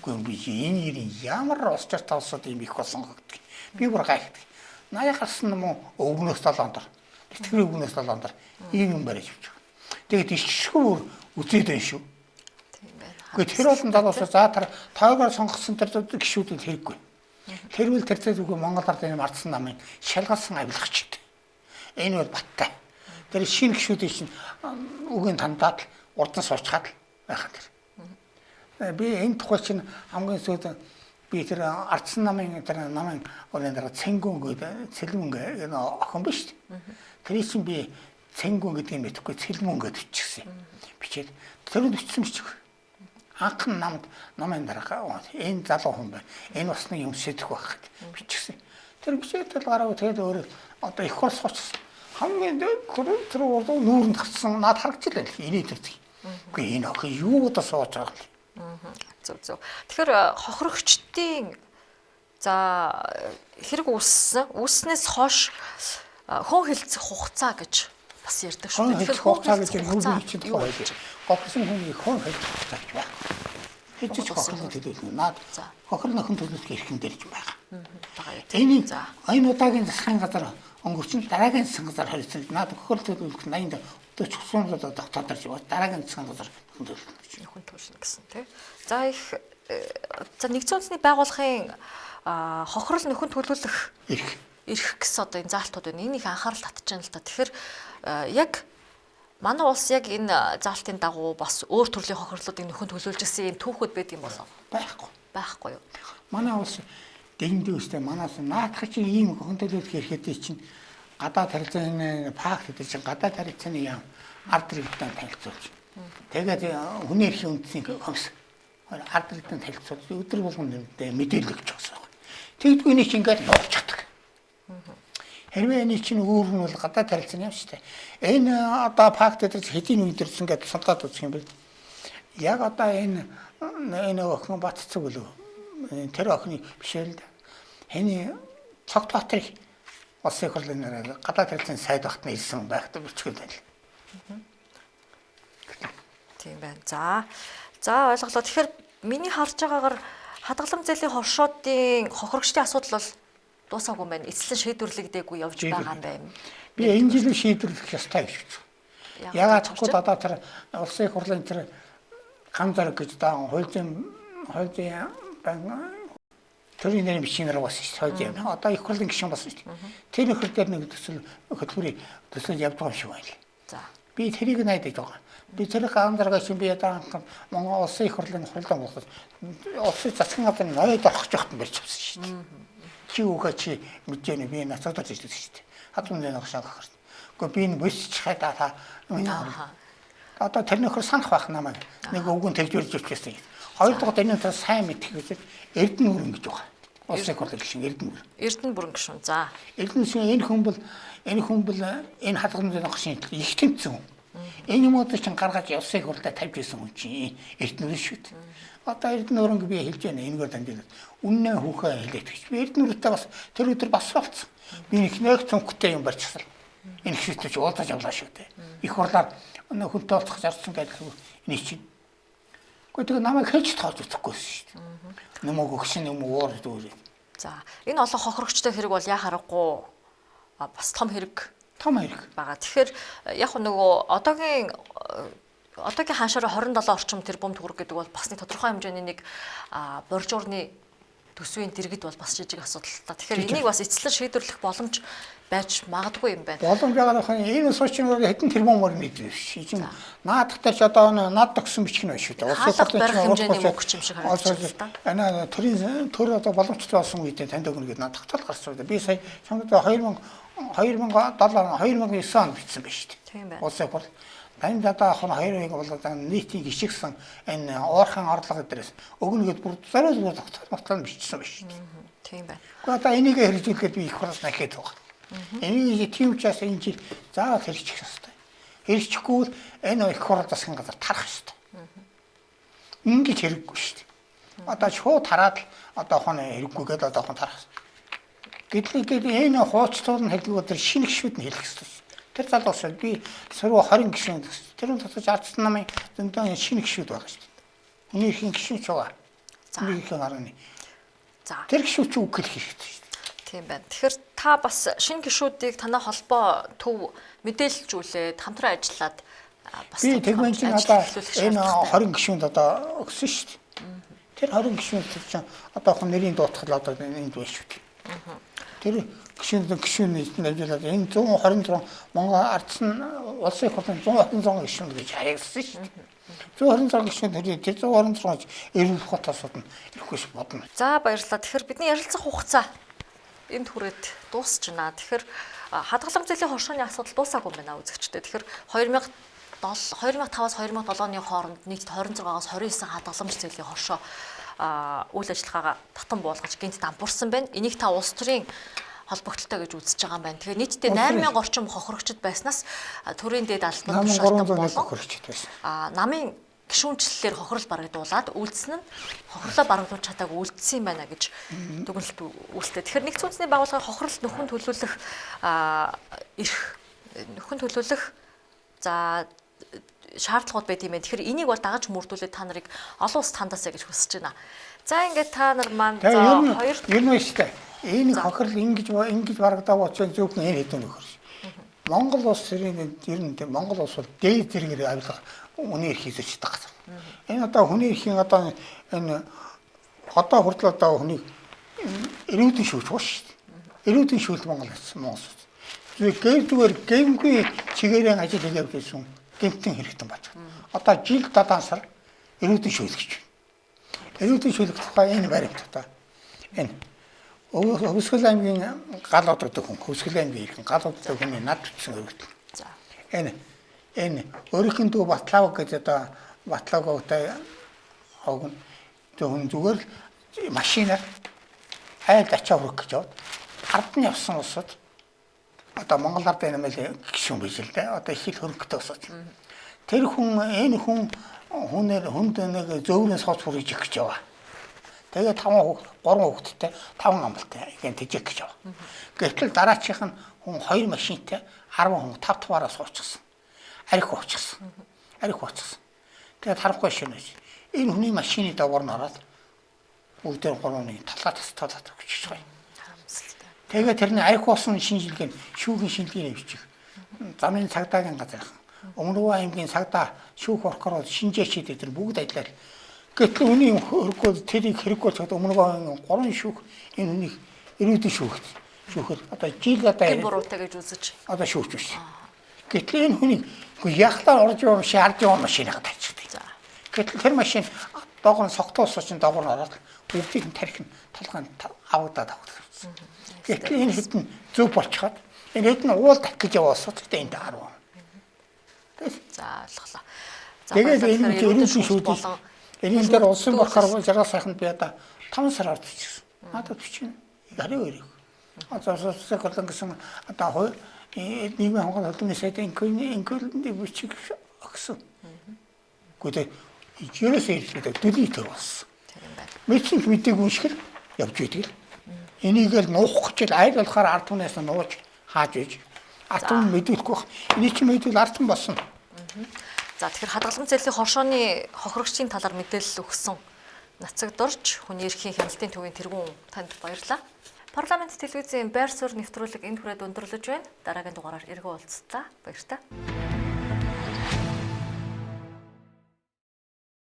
Speaker 2: Би энэ нэрийн ямар осчор тавсад юм их болсон гэдэг. Би бүр гайхдаг. 80 гарсан юм уу өвгнөөс 7 ондор. Тэтгэврийн өвгнөөс 7 ондор ийм юм барьж авч байгаа. Тэгээд ичшгүй үзээд байна шүү.
Speaker 1: Тийм байна.
Speaker 2: Гэхдээ тэр олон залуусаа за тойгоор сонгосон тэр гişүүдүүд хэрэггүй. Тэрвэл тэр зөвхөн Монгол Ардын нам ардсан намын шалгалсан авилгач. Энэ бол баттай. Тэр шинэ гişүүдийн чинь үгийн тандаад урдан суучгаад байхад тэр. Би энэ тухай чинь хамгийн сүүлд би тэр ардсан намын тэр намын өнөөдөр цэнгүүн гэдэг цэлмэн гэдэг охин биш. Тэр чинь би цэнгүүн гэдгийг мэдэхгүй цэлмэн гэдэг бичсэн. Бичээд тэр бичсэн бичих. Анхан намын дараа энэ залуу хүн байна. Энэ бас нэг юм шийдэх байх гэд бичсэн. Тэр бичээд гараа тэгээд өөрөө одоо их хурц суучсан. Хамгийн тэр нүүрэнд гарсан над харагдчихлаа. Эний төрдөг. Үгүй энэ охин юу удаа сууж байгаа юм.
Speaker 1: Зөв. Тэгэхээр хохирогчдын за хэрэг үүснээс хойш хүн хэлцэх хугацаа гэж бас ярьдаг шүү.
Speaker 2: Тэгэхээр хугацаа гэж юу чинь тухай байж. Гохирсон хүн хүн хэлцэх хугацаа гэж байна. Хэвчиж хохирлын төлөвлөлт наад хохирлын хүн төлөвлөлт эрхэн дэрж байгаа. Энийг энэ удаагийн засгийн газар өнгөрсөн дараагийн засгийн газар харилцсан. Наад хохирлын төлөвлөлт 80 өдөр чухсан дотоодорч дараагийн засгийн газар хүн
Speaker 1: төлөвлөлт гэсэн тийм. За их за нэгдсэн үндэсний байгууллагын хохирол нөхөн төлөвлөх эрх гэсэн одоо энэ заалтууд байна. Энийг анхаарал татж байна л та. Тэгэхээр яг манай улс яг энэ заалтын дагуу бас өөр төрлийн хохирлуудыг нөхөн төлөвлөж ирсэн юм түүхүүд байд юм болов? Байхгүй юу?
Speaker 2: Манай улс дэндүү өстэй манаас наадах чинь ийм нөхөн төлөвлөх эрхтэй чинь гадаад харилцааны факт гэдэг чинь гадаад харилцааны яам ард иргэдтэй танилцуулж. Тэгээд хүний эрхийн үндэсний комисс ард иргэдтэй танилцуулж өдөр болгон мэдээлэл өгч байгаа. Тэгдгүй нэг чинь ингээд нууж чаддаг. Хэрвээ энэ чинь өөр нь бол гадаад харилцааны юм шүү дээ. Энэ одоо факт гэдэг хэдийн үед ирсэн гэдэг судалгаад үзэх юм бол яг одоо энэ охин Батцэг үлээ. Тэр охины бишээ л да. Хэний цогт Батрыг улсын хурлын гадаад харилцааны сайд багтны ирсэн байхад бичгэл байл.
Speaker 1: Тийм байна. За ойлголоо. Тэгэхээр миний харж байгаагаар хадгалам зээлийн хоршоодын хохирогчдын асуудал бол дуусаагүй юм байна. Эцэслэн шийдвэрлэгдээгүй явж байгаа юм байна.
Speaker 2: Би энэ жилийн шийдвэрлэх ёстой гэж үздэг. Ягаад гэвэл одоо тэр улсын хурлын тэр гам зэрэг гэж даан хуулийн төрийн нэрийн бичгээр бас сойд юм. Одоо их хурлын гишүүн болсон шүү дээ. Тэр нөхөр дээр нэг төсөл хөтөлбөрийг төсөл явж байгаа юм шиг байна.
Speaker 1: За.
Speaker 2: Би тэрийг найдаж байгаа. Би тэр гам зэрэг чинь би одоо Монгол улсын их хурлын хурлаа болоход улсын засгийн газрын ноёд орох жоохт нь барьж авсан шүү дээ. Чи үгүй чи мэдээ би нацагдаж ирсэн шүү дээ. Хадгалан зээний хашаа гахарсан. Гэхдээ би энэ босч хайдаа та одоо тэр нөхөр санах байх намайг нэг өвгөн тэгжүүлж өчсөн. Хоёрдугаар энэ та сайн мэдэх гэж Эрдэнэ бүрэн гэж байгаа. Улсын хурлын гишүүн Эрдэнэ бүрэн гишүүн. За. Эрдэнэ энэ хүн бол энэ хадгалан зээний хашааны их тэмцэн хүн. Энэ юмуд чинь гаргаж улсын хурлаа тавьж ирсэн хүн чинь Эрдэнэ шүү дээ. Одоо Эрдэнэ өрөнгө би хэлж байна. Энэгээр дамжуулаад үнэн хүүхээ хэлээд гэж. Би Эрдэнэ өртөө бас тэр өдөр бас болцсон. Би их нэг цонхтой юм барьчихсан. Энэ хэвчээ чи уулзаж авлаа шүү дээ. Их хурлаар хүнтэй уулзах зарцсан гэдэг энэ чинь. Гэхдээ намайг хэлж тоож үзэхгүйсэн шүү дээ. Нэмэг өгсөн юм уу өөрөө.
Speaker 1: За энэ олон хохирогчтой хэрэг бол яа харахгүй бас том хэрэг байгаа. Тэгэхээр яг нөгөө одоогийн ханшаараа 27 орчим тэрбум төгрөг гэдэг бол бас нэг тодорхой хэмжээний нэг боржуурны төсвийн дэргэд бол бас жижиг асуудал та. Тэгэхээр энийг бас эцэслэн шийдвэрлэх боломж байж магадгүй юм байна.
Speaker 2: Боломж байгаа нөхөн энэ суучин хэдэн тэрбумаар мэдвэ биш. Чинь наадах дээр ч одоо наад төгсөн бичих нь байна шүү дээ.
Speaker 1: Улсын хурлын хэмжээний мөнгө юм шиг харагдаж байна.
Speaker 2: Ана төрийн төр одоо боломжтой болсон үедээ танд өгнө гэдэг наадах тал гарсан. Би сая чамд 2012 2009 онд бичсэн байна шүү дээ.
Speaker 1: Тийм байна.
Speaker 2: Улсын хурл тань одоо ах нь 2% болоод нийтийн гიშгсэн энэ уурхайн орлого дээрээс өгнөгээд бүр зориул тогтоолт бичсэн байна шүү дээ.
Speaker 1: Тийм байна.
Speaker 2: Гэхдээ одоо энийг хэрэгжүүлэхэд би их хурлаас дахиад байгаа. Энийг тийм учраас энэ жил заавал хэрэгжих ёстой. Хэрэгжихгүй бол энэ их хурл засгийн газар тарах ёстой. Ингэж хэрэггүй шүү дээ. Одоо шууд тараад одоо хон хэрэггүйгээд одоо хон тарах. Гэтэл энэ хуучтууд нь хэлдэг өдөр шинэ гişүүд нь хэлэх ёстой. Тэр залуус би сөрөө 20 гişүүд тэрүүн татаж алдсан намын зөндөө шинэ гişүүд байгаа шүү дээ. Миний их гişүүд ч байгаа. Би их гарны.
Speaker 1: За.
Speaker 2: Тэр гişүүд ч үг хэлэх хэрэгтэй шүү дээ.
Speaker 1: Тийм байна. Тэгэхээр та бас шинэ гишүүдийг танай холбоо төв мэдээлжүүлээд хамтран ажиллаад бас
Speaker 2: би тэгмэнчийн одоо энэ 20 гişүүнд одоо өгсөн шүү дээ. Тэр 20 гişүүнд чинь одоо хон нэрийн дуутгал одоо энд байна шүү дээ. Тэр гişүүний нэрлээд энэ 126 Монгол ардсан улсын хурлын 126 гişүүнд гэж хаягдсан шүү дээ. 126 гişүүнд тэр 126 эрүүл хотоосууд нь ирэхгүй бодно.
Speaker 1: За баярлалаа. Тэгэхээр бидний ярилцах хугацаа энд хүрээд дуусч байна. Тэгэхээр хадгаламж зээлийн хоршооны асуудал дуусаагүй байна үзэгчтэй. Тэгэхээр 2005-аас 2007 оны хооронд нийт 26-аас 29 хадгаламж зээлийн хоршоо үйл ажиллагаагаа татан буулгаж гинт дампуурсан байна. Энийг та улс төрийн холбогдлолтой гэж үзэж байгаа юм байна. Тэгэхээр нийтдээ 8000 орчим хохирогчд байснаас төрийн дээд албан тушаалтан болон
Speaker 2: хохирогчд байсан.
Speaker 1: Намын гишүүнчлэлээр хохирол барагдуулаад үйлдсэн нь хохирлоо барагдуулж чадаагүй үйлдсэн юм байна гэж дүгнэлт үүсдэг. Тэгэхээр нэгдсэн үндэсний байгууллагын хохирол нөхөн төлөвлөх за шаардлагууд байт юм байна. Тэгэхээр энийг бол дагаж мөрдүүлээд та нарыг олон улсад хандаасаа гэж хүсэж байна. За ингээд та нар маань за хоёр
Speaker 2: ер нь шүү дээ. Энэ хохирол ингэж барагдаа боцсон зөвхөн энэ хэдэн нөхөр. Монгол улс төрийн ер нь Монгол улс бол дээд зэрэгээр авилга хүний эрхийг зөрчиж байгаа. Энэ одоо хүний эрхийн одоо энэ одоо хүртэл одоо хүний эрүүдэн шүүж байгаа шүү дээ. Эрүүдэн шүүл Монгол улс. Зүгээр гэмгүй чигээрэн ажил хийгээд байсан гэмтэн хэрэгтэн бач. Одоо жил 7 сар эрүүдэн шүүлгэж байна. Эрүүдэн шүүлгэх тухай энэ баримт одоо энэ Хөвсгөл аймгийн гал одод хүн Хөвсгөл аймгийн гал одод хүний над бичсэн өргөдөл.
Speaker 1: за
Speaker 2: Энэ өөрийнх нь дүү Батлав гэж одоо Батлавгтай хог зөвхөн зүгээр машинаар хайлт ачаа хүрэх гэж яваад ард нь явсан улсууд одоо Монгол ард энэ мэл гişүүн биш л дээ. Одоо их л хөрөнгөтэй усаж. Тэр энэ хүнд нэг зөөврийн сууц хүрэж их гэж яваа. Тэгээд 3 хүүхэдтэй 5 амлалтай гэн тэжээх гэж яваа. Гэтэл дараачих нь хүн 2 машинтай 10 хүн 5-5-аараа суучихсан. Арих уучихсан. Тэгээд харахгүй шинэ. Энэ хүний машины давар нь ороод бүгдээр 3-ны талаа тастаад өгчих байгаа. Тэгээд тэрний арих уусан шинжилгээ шүүхийн шинжилгээ хийчих. Замын цагдаагийн газар. Өмнөд аймгийн цагдаа шүүх орохоор шинжээч хийдэг тэр бүгд ажиллаад. Гэтэл үний хөргөө тэрийг хэрэггүй цад өмнөд аймгийн 3 шүүх энэ хүнийг эрүүдэн шүүхэл одоо жил одоо
Speaker 1: буруутай гэж үзэж
Speaker 2: одоо шүүж байна. Гэтэл энэ хүнийг яхлаар орж явах шаарж явах машиныг тавьчихдаг. Гэтэл тэр машин доогор согтоос чинь доогор ороод бүгдийг нь тарих нь толгойн авагдаад авдаг. Гэтэл энэ хэдэн зөв болчиход энэ хэдэн уул тах гэж яваасаа гэхдээ энд 10.
Speaker 1: за ойлголоо.
Speaker 2: Тэгээд энэ ерөнхий шүүдэд энэ дээр улсын бохор жаргал сайханд би одоо 5 сараар бичсэн. Надад бичнэ. Яриг өрөг. Одоо сосог болон гэсэн одоо нийгмийн хангалтын хөдөлмөрийн сайдын инкүлний бичих өгсөн. Гэхдээ ерөөсөө хэлээд дүлий төр болсон. Мэдсэн мэдээг үншгэр явж идэг л. Энийг л нуух гэж айл болохоор ард түнээс нууж хааж иж. Ард түн мэдүүлэхгүй бах. Эний чинь мэдвэл ард түн болсон.
Speaker 1: За тэгэхээр хадгаламж зээлийн хоршооны хохирогчийн талаар мэдээлэл өгсөн Нацаг Дорж хүний эрхийн хяналтын төвийн тэргүүн танд баярлалаа. Парламент телевизийн байр суурь нэвтрүүлэг энд хүрээд өндөрлөж байна. Дараагийн дугаараар эргэн уулзлаа. Баярлалаа.